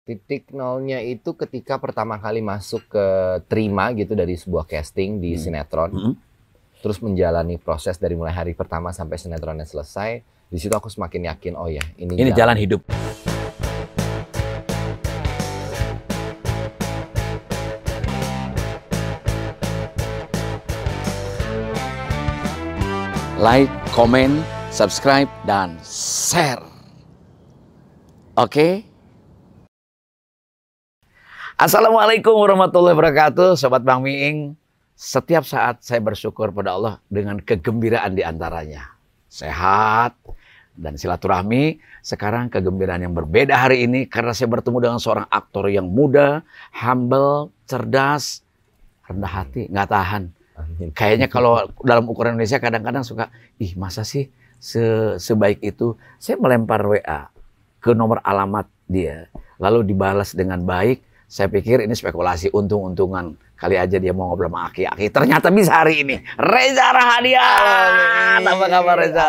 Titik nolnya itu ketika pertama kali masuk ke terima gitu dari sebuah casting di sinetron. Terus menjalani proses dari mulai hari pertama sampai sinetronnya selesai. Di situ aku semakin yakin, oh ya, ini jalan hidup. Like, comment, subscribe, dan share. Oke? Assalamualaikum warahmatullahi wabarakatuh, Sobat Bang Miing. Setiap saat saya bersyukur pada Allah dengan kegembiraan di antaranya. Sehat dan silaturahmi. Sekarang kegembiraan yang berbeda hari ini karena saya bertemu dengan seorang aktor yang muda, humble, cerdas, rendah hati, nggak tahan. Kayaknya kalau dalam ukuran Indonesia kadang-kadang suka, ih masa sih sebaik itu. Saya melempar WA ke nomor alamat dia, lalu dibalas dengan baik. Saya pikir ini spekulasi, untung-untungan. Kali aja dia mau ngobrol sama Aki-Aki. Ternyata bisa hari ini. Reza Rahadian. Apa kabar Reza?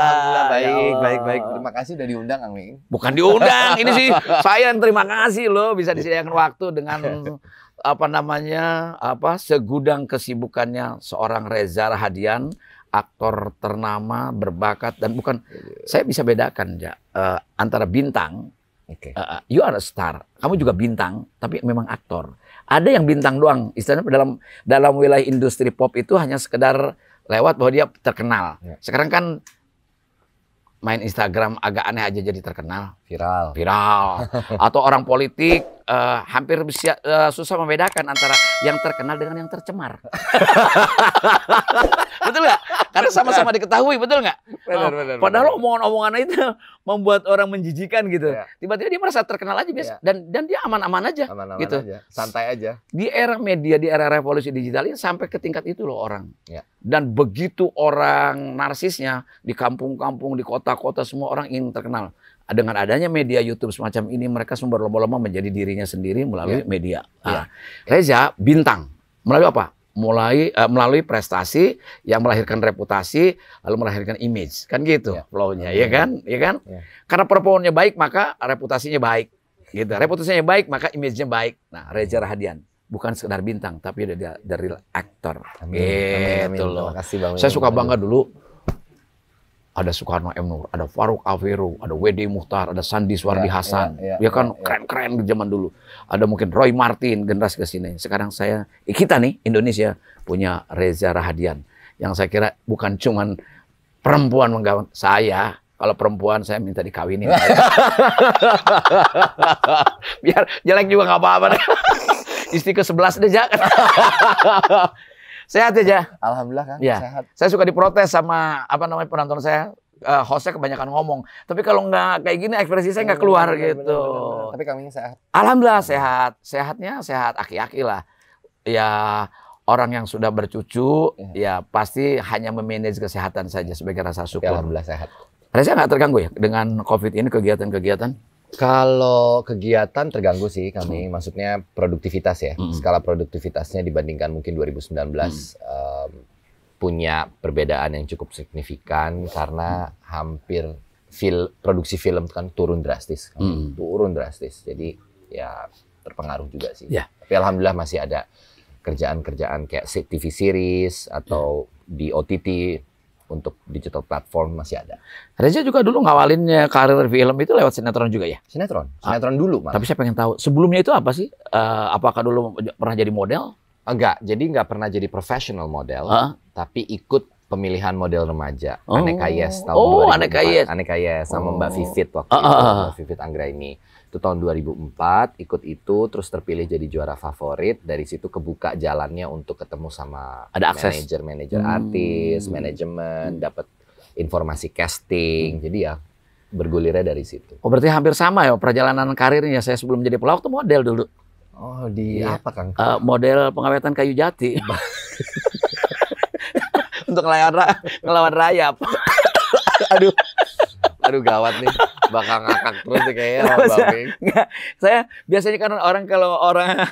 Baik. Terima kasih udah diundang, Kang Miing. Bukan diundang, ini sih saya yang terima kasih loh bisa disediakan waktu dengan segudang kesibukannya seorang Reza Rahadian, aktor ternama, berbakat, dan bukan, saya bisa bedakan ya antara bintang. You are a star. Kamu juga bintang, tapi memang aktor. Ada yang bintang doang. Istilahnya dalam wilayah industri pop itu hanya sekedar lewat bahwa dia terkenal. Sekarang kan main Instagram agak aneh aja jadi terkenal. Viral. Atau orang politik hampir susah membedakan antara yang terkenal dengan yang tercemar. Betul nggak? Karena sama-sama diketahui, betul nggak? Benar. Padahal omongan-omongan itu membuat orang menjijikan gitu. Tiba-tiba dia merasa terkenal aja biasa. Dan dia aman-aman aja. Gitu. Aja. Santai aja. Di era media, di era revolusi digital ini sampai ke tingkat itu loh orang. Dan begitu orang narsisnya di kampung-kampung, di kota-kota, semua orang ingin terkenal. Dengan adanya media YouTube semacam ini, mereka berlomba-lomba menjadi dirinya sendiri melalui media. Reza bintang melalui apa? Melalui prestasi yang melahirkan reputasi, lalu melahirkan image, kan gitu flow-nya, ya kan? Karena performanya baik, maka reputasinya baik. Gitu. Reputasinya baik, maka image-nya baik. Nah, Reza Rahadian bukan sekedar bintang, tapi dia dari aktor. Amin. Loh. Terima kasih, Bang. Saya suka bangga dulu. Ada Soekarno M. Nur, ada Faruk Aferu, ada W.D. Muchtar, ada Sandi Suwardi Hasan. Dia kan keren-keren di zaman dulu. Ada mungkin Roy Martin, generasi ke sini. Sekarang kita nih, Indonesia, punya Reza Rahadian. Yang saya kira bukan cuman perempuan menggawan. Saya, kalau perempuan saya minta dikawinin. Biar jelek juga nggak apa-apa deh. Istri ke-11 deh, Jak. Sehat aja. Alhamdulillah, Kang. Sehat. Saya suka diprotes sama penonton saya. Hostnya kebanyakan ngomong. Tapi kalau nggak kayak gini ekspresi saya nggak keluar gitu. Bener. Tapi kami sehat. Alhamdulillah sehat. Sehatnya sehat aki-aki lah. Ya orang yang sudah bercucu ya pasti hanya memanage kesehatan saja sebagai rasa syukur. Alhamdulillah sehat. Reza nggak terganggu ya dengan COVID ini kegiatan-kegiatan? Kalau kegiatan terganggu sih kami, maksudnya produktivitas ya. Skala produktivitasnya dibandingkan mungkin 2019 punya perbedaan yang cukup signifikan karena hampir produksi film kan turun drastis. Turun drastis. Jadi ya terpengaruh juga sih. Tapi alhamdulillah masih ada kerjaan-kerjaan kayak TV series atau di OTT. Untuk digital platform masih ada. Reza juga dulu ngawalinnya karir film itu lewat sinetron juga ya? Sinetron dulu. Malah. Tapi saya pengen tahu, sebelumnya itu apa sih? Apakah dulu pernah jadi model? Enggak, jadi nggak pernah jadi professional model, tapi ikut pemilihan model remaja. Aneka Yes tahun 2004. Aneka Yes sama Mbak Vivit waktu itu, Mbak Vivit Anggraini. Itu tahun 2004, ikut itu, terus terpilih jadi juara favorit. Dari situ kebuka jalannya untuk ketemu sama manajer artis, manajemen, dapat informasi casting. Jadi ya bergulirnya dari situ. Oh berarti hampir sama ya perjalanan karirnya. Saya sebelum jadi pelawak tuh model dulu. Oh di apa Kang? Model pengawetan kayu jati. Untuk ngelawan rayap. Aduh gawat nih, bakal ngakak terus kayaknya Saya biasanya kan kalau orang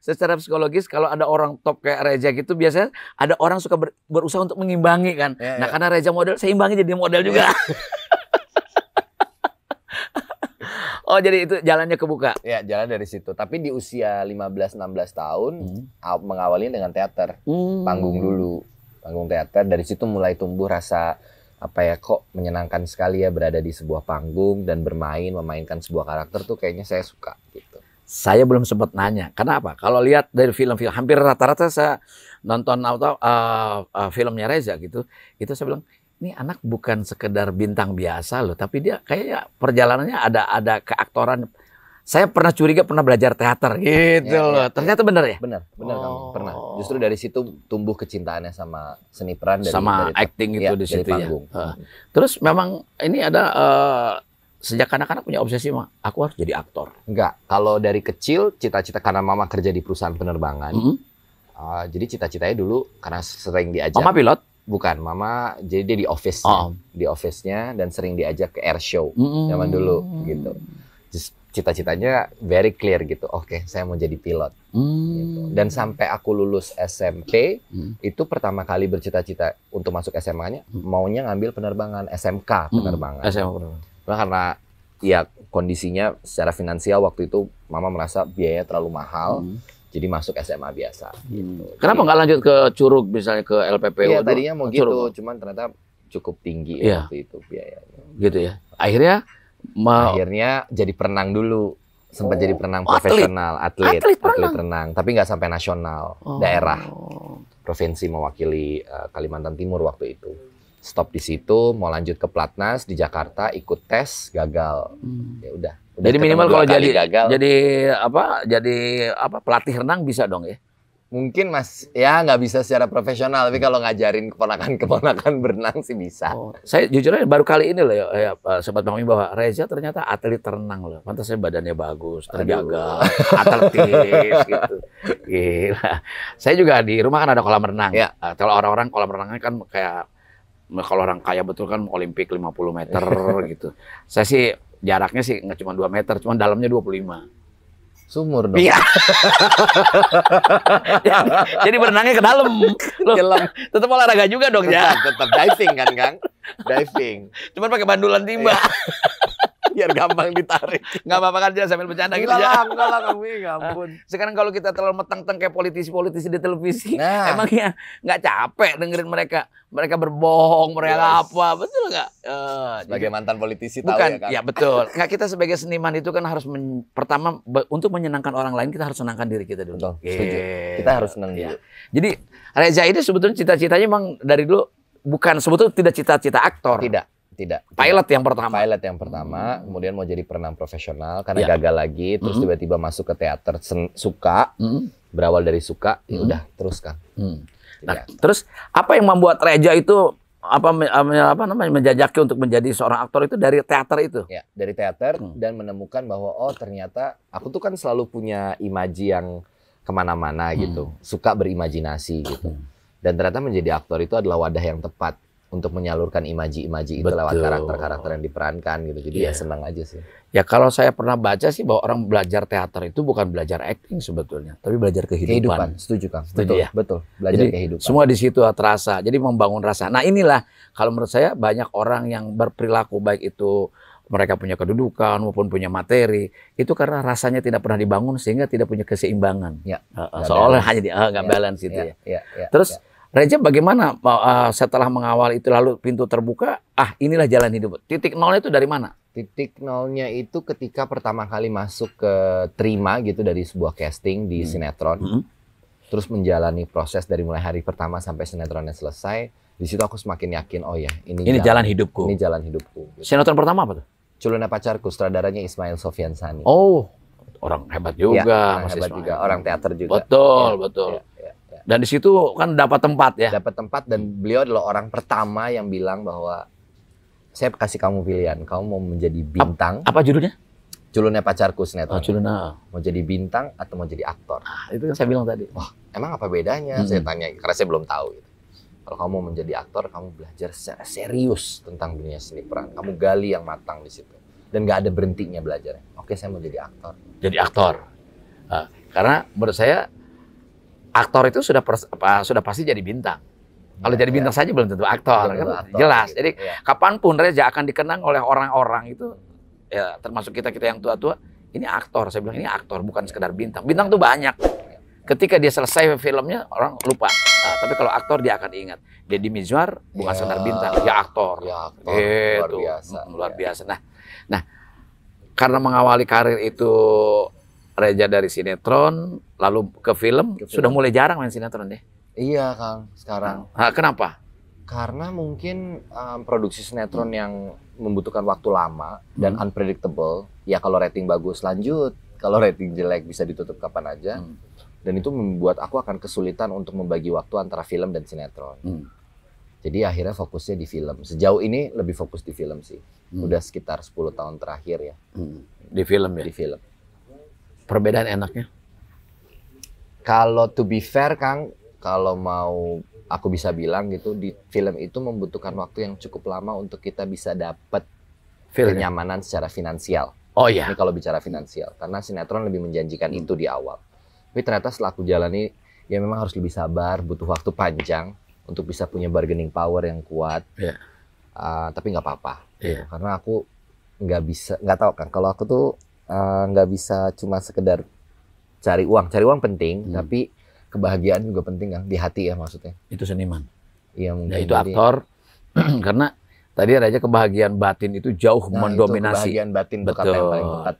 secara psikologis kalau ada orang top kayak Reza gitu biasanya ada orang suka berusaha untuk mengimbangi kan. Karena Reza model, saya imbangi jadi model juga. Oh, jadi itu jalannya kebuka? Ya, jalan dari situ. Tapi di usia 15-16 tahun, mengawali dengan teater. Panggung dulu. Panggung teater. Dari situ mulai tumbuh rasa, kok menyenangkan sekali ya berada di sebuah panggung dan memainkan sebuah karakter tuh kayaknya saya suka gitu. Saya belum sempat nanya. Kenapa? Kalau lihat dari film-film, hampir rata-rata saya nonton filmnya Reza gitu, itu saya bilang, ini anak bukan sekedar bintang biasa loh, tapi dia kayaknya perjalanannya ada keaktoran. Saya pernah curiga pernah belajar teater gitu loh. Ternyata benar ya? Benar kami pernah. Justru dari situ tumbuh kecintaannya sama seni peran sama acting itu di situ ya. Terus memang ini ada sejak anak-anak punya obsesi mah, aku harus jadi aktor. Enggak, kalau dari kecil cita-cita karena mama kerja di perusahaan penerbangan. Jadi cita-citanya dulu karena sering diajak. Mama pilot? Bukan, mama jadi dia di office-nya dan sering diajak ke air show zaman dulu gitu. Cita-citanya very clear gitu. Oke, saya mau jadi pilot. Gitu. Dan sampai aku lulus SMP itu pertama kali bercita-cita untuk masuk SMA-nya maunya ngambil penerbangan SMK penerbangan. Karena ya kondisinya secara finansial waktu itu mama merasa biaya terlalu mahal. Jadi masuk SMA biasa. Gitu. Kenapa nggak lanjut ke Curug, misalnya ke LPPU? Iya, tadinya mau gitu, cuman ternyata cukup tinggi waktu itu biayanya. Gitu ya. Akhirnya jadi perenang dulu. Sempat jadi perenang profesional, atlet renang. Tapi nggak sampai nasional, daerah. Provinsi mewakili Kalimantan Timur waktu itu. Stop di situ, mau lanjut ke Platnas di Jakarta, ikut tes, gagal. Ya udah. Jadi minimal kalau jadi pelatih renang bisa dong ya? Mungkin nggak bisa secara profesional, tapi kalau ngajarin keponakan berenang sih bisa. Saya jujur aja baru kali ini loh ya Sobat Bang Ming, bahwa Reza ternyata atlet renang loh. Pantasnya badannya bagus, terjaga, atletis gitu. Gila. Saya juga di rumah kan ada kolam renang. Ya. Kalau orang-orang kolam renangnya kan kayak kalau orang kaya betul kan Olimpik 50 meter gitu. Saya sih jaraknya sih nggak cuma 2 meter, cuma dalamnya 25. Sumur dong. Iya. Jadi berenangnya ke dalam. Tetap olahraga juga dong ya. Tetap diving kan, Kang? Diving. Cuman pakai bandulan timba. Biar gampang ditarik. Nggak apa-apa kan aja sambil bercanda gitu ya. Enggak lah kami, ampun. Sekarang kalau kita terlalu meteng-teng kayak politisi-politisi di televisi, emangnya nggak capek dengerin mereka berbohong, mereka apa, betul nggak? Sebagai mantan politisi tahu bukan, ya kan? Ya betul. Nggak, kita sebagai seniman itu kan harus pertama untuk menyenangkan orang lain kita harus senangkan diri kita dulu. Betul, setuju. Kita harus senang dulu. Jadi Reza ini sebetulnya cita-citanya emang dari dulu sebetulnya tidak cita-cita aktor. Tidak. Pilot yang pertama. Kemudian mau jadi perenang profesional karena gagal lagi, terus tiba-tiba masuk ke teater suka, berawal dari suka, ya udah teruskan. Nah, terus apa yang membuat Reza itu menjajaki untuk menjadi seorang aktor itu dari teater itu? Ya, dari teater dan menemukan bahwa ternyata aku tuh kan selalu punya imaji yang kemana-mana gitu, suka berimajinasi gitu. Dan ternyata menjadi aktor itu adalah wadah yang tepat untuk menyalurkan imaji-imaji itu lewat karakter-karakter yang diperankan gitu. Jadi ya senang aja sih. Ya kalau saya pernah baca sih bahwa orang belajar teater itu bukan belajar acting sebetulnya, tapi belajar kehidupan. Setuju, Kang. Betul, ya? Betul. Belajar kehidupan. Semua di situ terasa. Jadi membangun rasa. Nah, inilah kalau menurut saya banyak orang yang berperilaku baik itu mereka punya kedudukan maupun punya materi, itu karena rasanya tidak pernah dibangun sehingga tidak punya keseimbangan. Ya. Seolah hanya nggak balance itu ya. Terus Reza bagaimana setelah mengawal itu lalu pintu terbuka, inilah jalan hidup. Titik nolnya itu dari mana? Titik nolnya itu ketika pertama kali masuk ke terima gitu dari sebuah casting di sinetron. Terus menjalani proses dari mulai hari pertama sampai sinetronnya selesai. Di situ aku semakin yakin, ini jalan hidupku. Ini jalan hidupku. Gitu. Sinetron pertama apa tuh? Culuna Pacarku, sutradaranya Ismail Sofyansani. Oh, orang hebat juga. Orang hebat juga, orang teater juga. Betul. Dan di situ kan dapat tempat ya. Dapat tempat dan beliau adalah orang pertama yang bilang bahwa saya kasih kamu pilihan, kamu mau menjadi bintang. Apa judulnya? Culunnya Pacarku sinetron. Culuna. Mau jadi bintang atau mau jadi aktor? Itu kan saya bilang tadi. Wah, emang apa bedanya? Saya tanya karena saya belum tahu gitu. Kalau kamu mau menjadi aktor, kamu belajar secara serius tentang dunia seni peran. Kamu gali yang matang di situ. Dan nggak ada berhentinya belajar. Oke, saya mau jadi aktor. Jadi aktor. Karena menurut saya aktor itu sudah pasti jadi bintang. Kalau jadi bintang saja belum tentu aktor, kan? Jelas. Jadi kapanpun Reza akan dikenang oleh orang-orang itu ya termasuk kita yang tua-tua, ini aktor. Saya bilang ini aktor, bukan sekedar bintang. Bintang tuh banyak. Ketika dia selesai filmnya orang lupa. Nah, tapi kalau aktor dia akan ingat. Deddy Mizwar bukan sekedar bintang, ya aktor. Ya aktor. Luar biasa. Luar biasa. Nah, karena mengawali karir itu Reza dari sinetron lalu ke film, sudah mulai jarang main sinetron deh. Iya, Kang, sekarang. Nah, kenapa? Karena mungkin produksi sinetron yang membutuhkan waktu lama dan unpredictable. Ya kalau rating bagus lanjut, kalau rating jelek bisa ditutup kapan aja. Dan itu membuat aku akan kesulitan untuk membagi waktu antara film dan sinetron. Jadi akhirnya fokusnya di film. Sejauh ini lebih fokus di film sih. Udah sekitar 10 tahun terakhir ya. Di film ya? Di film. Perbedaan enaknya? Kalau to be fair, Kang, kalau mau aku bisa bilang gitu, di film itu membutuhkan waktu yang cukup lama untuk kita bisa dapat kenyamanan secara finansial. Oh iya. Ini kalau bicara finansial, karena sinetron lebih menjanjikan itu di awal. Tapi ternyata setelah aku jalani, ya memang harus lebih sabar, butuh waktu panjang untuk bisa punya bargaining power yang kuat. Yeah. Tapi nggak apa-apa. Yeah. Karena aku nggak tahu kan, kalau aku tuh nggak bisa cuma sekedar cari uang penting, tapi kebahagiaan juga penting kan, di hati ya maksudnya. Itu seniman. Iya mungkin. Ya, itu aktor. Karena tadi aja kebahagiaan batin itu jauh mendominasi. Itu kebahagiaan batin itu kata yang paling tepat.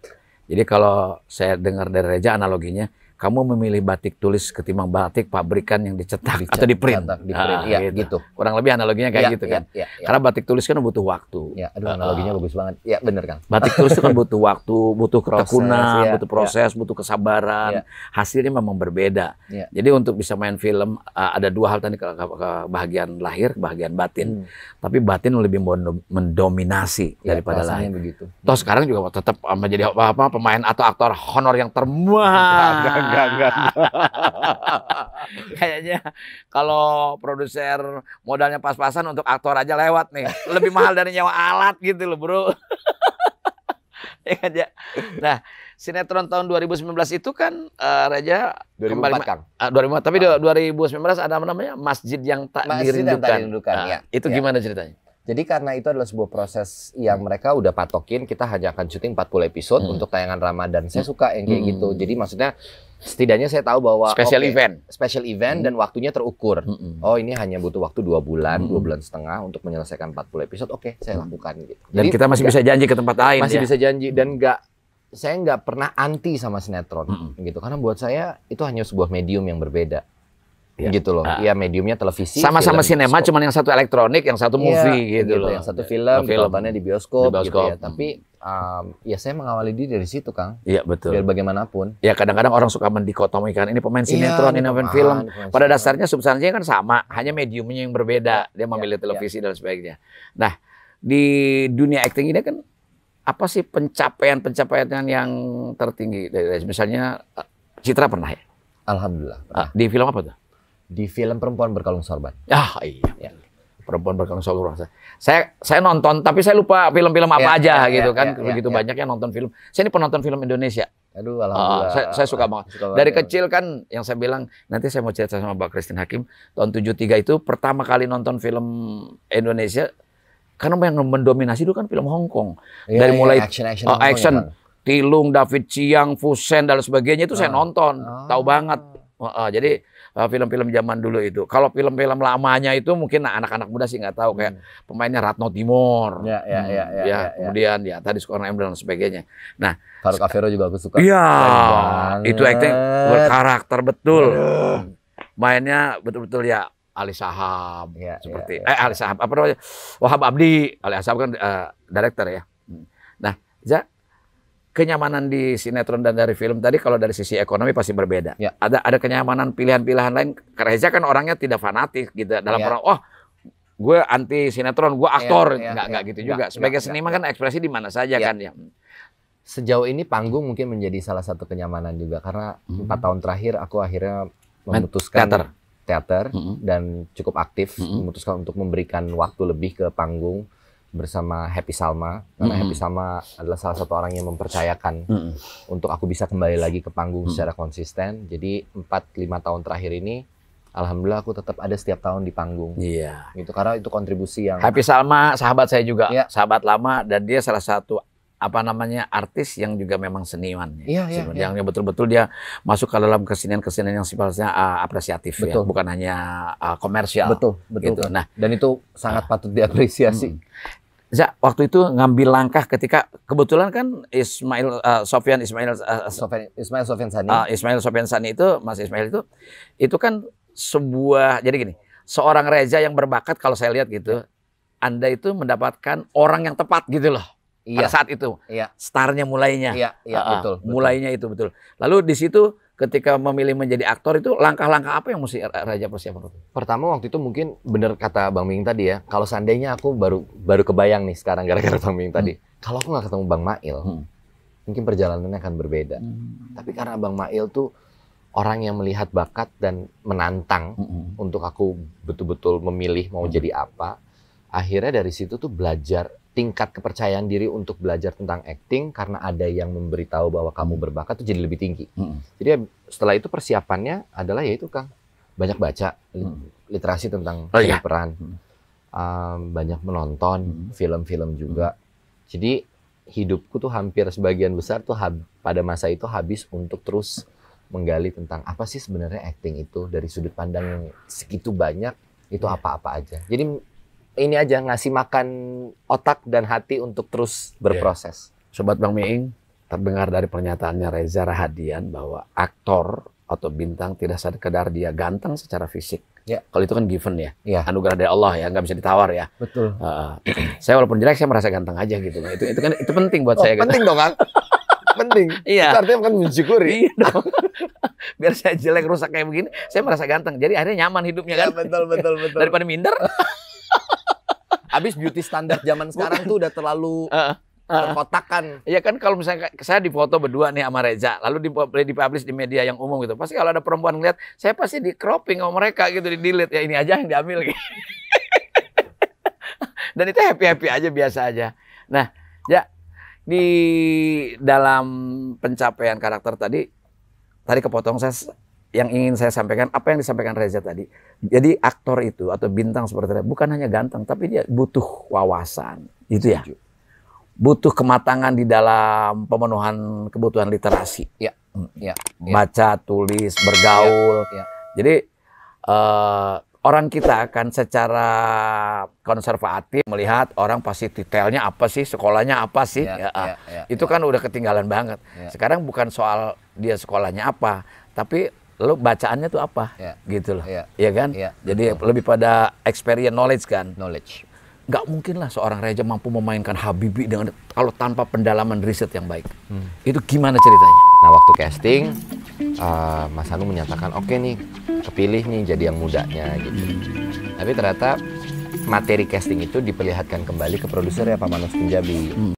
Jadi kalau saya dengar dari Reza analoginya, kamu memilih batik tulis ketimbang batik pabrikan yang dicetak atau di print. Ya, gitu. Kurang lebih analoginya kayak gitu kan. Ya. Karena batik tulis kan butuh waktu. Ya, aduh analoginya bagus banget. Ya, bener kan. Batik tulis itu kan butuh waktu, butuh ketekunan, butuh proses, ya. butuh kesabaran. Ya. Hasilnya memang berbeda. Ya. Jadi untuk bisa main film ada dua hal tadi, kebahagiaan lahir, kebahagiaan batin. Tapi batin lebih mendominasi daripada lahir. Begitu. Toh sekarang juga tetap menjadi pemain atau aktor honor yang termahal. Enggak. Kayaknya kalau produser modalnya pas-pasan untuk aktor aja lewat nih. Lebih mahal dari nyawa alat gitu loh, Bro. Ya. Nah, sinetron tahun 2019 itu kan Reza 2004, Kang. 2004, tapi 2019 ada namanya Masjid yang Tak Dirindukan. Ya. Itu gimana ceritanya? Jadi karena itu adalah sebuah proses yang mereka udah patokin, kita hanya akan syuting 40 episode untuk tayangan Ramadan. Saya suka yang kayak gitu. Jadi maksudnya setidaknya saya tahu bahwa special event dan waktunya terukur. Oh, ini hanya butuh waktu 2 bulan, 2 bulan setengah untuk menyelesaikan 40 episode. Oke, saya lakukan gitu. Dan jadi, kita masih bisa janji ke tempat lain. Masih bisa janji dan saya nggak pernah anti sama sinetron gitu. Karena buat saya itu hanya sebuah medium yang berbeda. Ya. Gitu loh. Iya, mediumnya televisi. Sama-sama sinema, cuman yang satu elektronik, yang satu movie gitu loh. Yang satu film, tontonnya di bioskop. Gitu ya. Tapi ya saya mengawali diri dari situ, Kang. Iya, betul. Biar bagaimanapun. Ya kadang-kadang orang suka mendikotomikan ini pemain sinetron, ini pemain film. Pada dasarnya substansinya kan sama, hanya mediumnya yang berbeda. Dia memilih televisi dan sebagainya. Nah, di dunia acting ini kan apa sih pencapaian yang tertinggi? Misalnya Citra pernah ya? Alhamdulillah. Di film apa tuh? Di film Perempuan Berkalung Sorban. Iya. Perempuan Berkalung Sorban. Saya nonton, tapi saya lupa film-film apa aja gitu kan. Begitu banyak yang nonton film. Saya ini penonton film Indonesia. Aduh, alhamdulillah. Saya suka banget. Dari kecil kan, yang saya bilang, nanti saya mau cerita sama Mbak Christine Hakim, tahun 73 itu pertama kali nonton film Indonesia, karena yang mendominasi itu kan film Hong Kong. Dari mulai action, Tilung, David Chiang, Fusen dan sebagainya itu saya nonton, tahu banget. Jadi film-film zaman dulu itu. Kalau film-film lamanya itu mungkin anak-anak muda sih nggak tahu, kayak pemainnya Ratno Timor. Kemudian tadi Sukarno M dan sebagainya. Nah, Farouk Afero juga aku suka. Iya, itu acting berkarakter betul. Mainnya betul-betul ya Ali Shahab seperti Ali Shahab apa namanya? Wahab Abdi. Ali Shahab kan director ya. Nah, kenyamanan di sinetron dan dari film tadi kalau dari sisi ekonomi pasti berbeda. Ya. Ada kenyamanan pilihan-pilihan lain. Reza kan orangnya tidak fanatik gitu. Dalam orang, gue anti sinetron, gue aktor. Enggak gitu juga. Sebagai seniman kan ekspresi di mana saja kan ya. Sejauh ini panggung mungkin menjadi salah satu kenyamanan juga. Karena 4 tahun terakhir aku akhirnya memutuskan teater dan cukup aktif. Memutuskan untuk memberikan waktu lebih ke panggung bersama Happy Salma, karena Happy Salma adalah salah satu orang yang mempercayakan untuk aku bisa kembali lagi ke panggung secara konsisten. Jadi 4-5 tahun terakhir ini, alhamdulillah aku tetap ada setiap tahun di panggung. Iya. Gitu, karena itu kontribusi yang... Happy Salma, sahabat saya juga, sahabat lama, dan dia salah satu apa namanya artis yang juga memang seniman. Iya. Yang betul-betul dia masuk ke dalam kesenian-kesenian yang sifatnya apresiatif, ya, bukan hanya komersial. Betul gitu. Kan. Nah, dan itu sangat patut diapresiasi. Waktu itu ngambil langkah ketika kebetulan kan Ismail Sofyan Sani itu, Mas Ismail itu kan sebuah, jadi gini, seorang Reza yang berbakat kalau saya lihat gitu, Anda itu mendapatkan orang yang tepat gitu loh. Pada saat itu, starnya mulainya. Betul. Mulainya itu betul. Lalu di situ ketika memilih menjadi aktor itu langkah-langkah apa yang mesti Reza persiapkan? Pertama waktu itu mungkin bener kata Bang Ming tadi ya. Kalau seandainya aku baru kebayang nih sekarang gara-gara Bang Ming tadi. Kalau aku nggak ketemu Bang Mail, mungkin perjalanannya akan berbeda. Tapi karena Bang Mail tuh orang yang melihat bakat dan menantang untuk aku betul-betul memilih mau jadi apa. Akhirnya dari situ tuh belajar tingkat kepercayaan diri untuk belajar tentang acting karena ada yang memberitahu bahwa kamu berbakat itu jadi lebih tinggi. Jadi setelah itu persiapannya adalah yaitu Kang, banyak baca, literasi tentang peran, banyak menonton film-film juga. Jadi hidupku tuh hampir sebagian besar tuh pada masa itu habis untuk terus menggali tentang apa sih sebenarnya acting itu dari sudut pandang yang segitu banyak, itu apa-apa aja. Jadi ini aja ngasih makan otak dan hati untuk terus berproses. Sobat Bang Miing, terdengar dari pernyataannya Reza Rahadian bahwa aktor atau bintang tidak sekedar dia ganteng secara fisik. Kalau itu kan given ya. Anugerah dari Allah ya, nggak bisa ditawar ya. Betul. Saya walaupun jelek saya merasa ganteng aja gitu. Itu penting buat saya. Penting dong Kang. Penting. Itu artinya kan mensyukuri. Iya dong. Biar saya jelek rusak kayak begini, saya merasa ganteng. Jadi akhirnya nyaman hidupnya kan. Betul. Daripada minder. Habis beauty standar zaman sekarang tuh udah terlalu terkotakkan. Iya kan, kalau misalnya saya difoto berdua nih sama Reza, lalu dipublish di media yang umum gitu. Pasti kalau ada perempuan ngeliat, saya pasti di cropping sama mereka gitu, di delete. Ya ini aja yang diambil gitu. Dan itu happy-happy aja, biasa aja. Nah, ya di dalam pencapaian karakter tadi kepotong saya. Yang ingin saya sampaikan, apa yang disampaikan Reza tadi. Jadi aktor itu atau bintang seperti itu bukan hanya ganteng, tapi dia butuh wawasan. Itu ya. Butuh kematangan di dalam pemenuhan kebutuhan literasi. Baca, tulis, bergaul. Jadi orang kita kan secara konservatif melihat orang pasti detailnya apa sih, sekolahnya apa sih. Itu kan udah ketinggalan banget. Sekarang bukan soal dia sekolahnya apa, tapi lalu bacaannya tuh apa, gitu loh, iya kan? Jadi lebih pada experience, knowledge kan. Gak mungkin lah seorang Reza mampu memainkan Habibie dengan kalau tanpa pendalaman riset yang baik. Itu gimana ceritanya? Nah waktu casting, Mas Anu menyatakan oke nih, kepilih nih jadi yang mudanya gitu. Tapi ternyata materi casting itu diperlihatkan kembali ke produser ya Pak Manus Punjabi.